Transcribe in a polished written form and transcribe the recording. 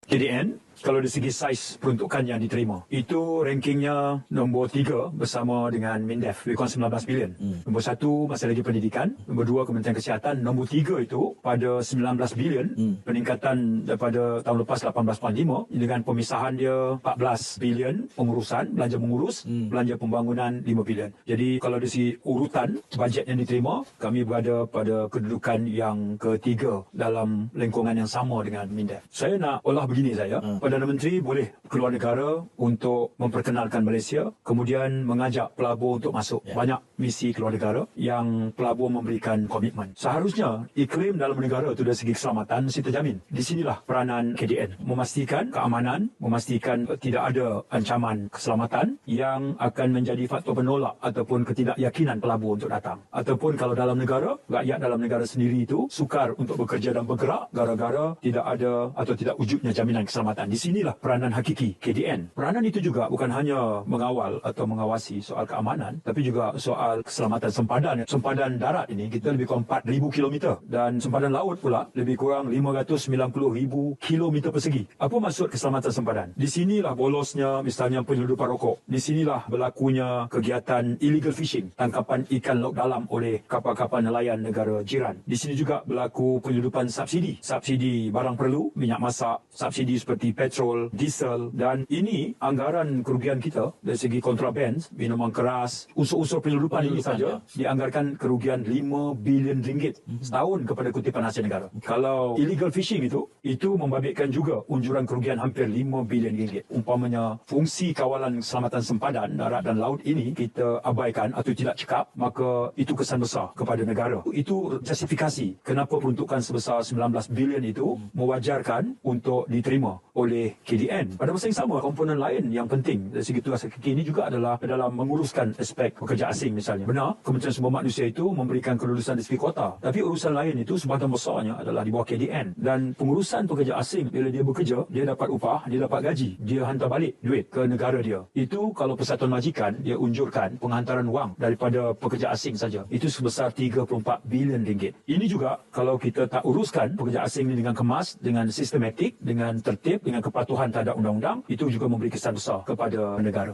KDN, kalau dari segi saiz peruntukan yang diterima, itu rankingnya nombor 3 bersama dengan MINDEF, lebih kurang 19 bilion. Nombor 1 masih lagi pendidikan, nombor 2 Kementerian Kesihatan, nombor 3 itu pada 19 bilion, peningkatan daripada tahun lepas 18.5 dengan pemisahan dia 14 bilion pengurusan, belanja mengurus, belanja pembangunan 5 bilion. Jadi kalau dari segi urutan bajet yang diterima, kami berada pada kedudukan yang ketiga dalam lingkungan yang sama dengan MINDEF. Saya nak olah begini saya, Perdana Menteri boleh keluar negara untuk memperkenalkan Malaysia, kemudian mengajak pelabur untuk masuk. Banyak misi keluar negara yang pelabur memberikan komitmen. Seharusnya iklim dalam negara itu dari segi keselamatan mesti terjamin. Di sinilah peranan KDN, memastikan keamanan, memastikan tidak ada ancaman keselamatan yang akan menjadi faktor penolak ataupun ketidakyakinan pelabur untuk datang. Ataupun kalau dalam negara, rakyat dalam negara sendiri itu sukar untuk bekerja dan bergerak gara-gara tidak ada atau tidak wujudnya jaminan keselamatan. Di sinilah peranan hakiki KDN. Peranan itu juga bukan hanya mengawal atau mengawasi soal keamanan, tapi juga soal keselamatan sempadan. Sempadan darat ini kita lebih kurang 4,000 km dan sempadan laut pula lebih kurang 590,000 km persegi. Apa maksud keselamatan sempadan? Di sinilah bolosnya misalnya penyeludupan rokok. Di sinilah berlakunya kegiatan illegal fishing, tangkapan ikan laut dalam oleh kapal-kapal nelayan negara jiran. Di sini juga berlaku penyeludupan subsidi barang perlu, minyak masak, subsidi seperti petrol, diesel, dan ini anggaran kerugian kita dari segi kontraban, minuman keras, unsur-unsur penyeludupan ini saja dianggarkan kerugian 5 bilion ringgit setahun kepada kutipan hasil negara. Kalau illegal fishing itu membabitkan juga unjuran kerugian hampir 5 bilion ringgit. Umpamanya fungsi kawalan keselamatan sempadan darat dan laut ini kita abaikan atau tidak cekap, maka itu kesan besar kepada negara. Itu justifikasi kenapa peruntukan sebesar 19 bilion itu mewajarkan untuk diterima oleh KDN. Pada masa yang sama, komponen lain yang penting dari segi tugas hakiki ini juga adalah dalam menguruskan aspek pekerja asing misalnya. Benar, Kementerian Sumber Manusia itu memberikan kelulusan di segi kota. Tapi urusan lain itu sebahagian besarnya adalah di bawah KDN. Dan pengurusan pekerja asing, bila dia bekerja, dia dapat upah, dia dapat gaji, dia hantar balik duit ke negara dia. Itu kalau Persatuan Majikan, dia unjurkan penghantaran wang daripada pekerja asing saja. Itu sebesar 34 bilion ringgit. Ini juga kalau kita tak uruskan pekerja asing ini dengan kemas, dengan sistematik, dengan tertib, dengan kepatuhan terhadap undang-undang, itu juga memberi kesan besar kepada negara.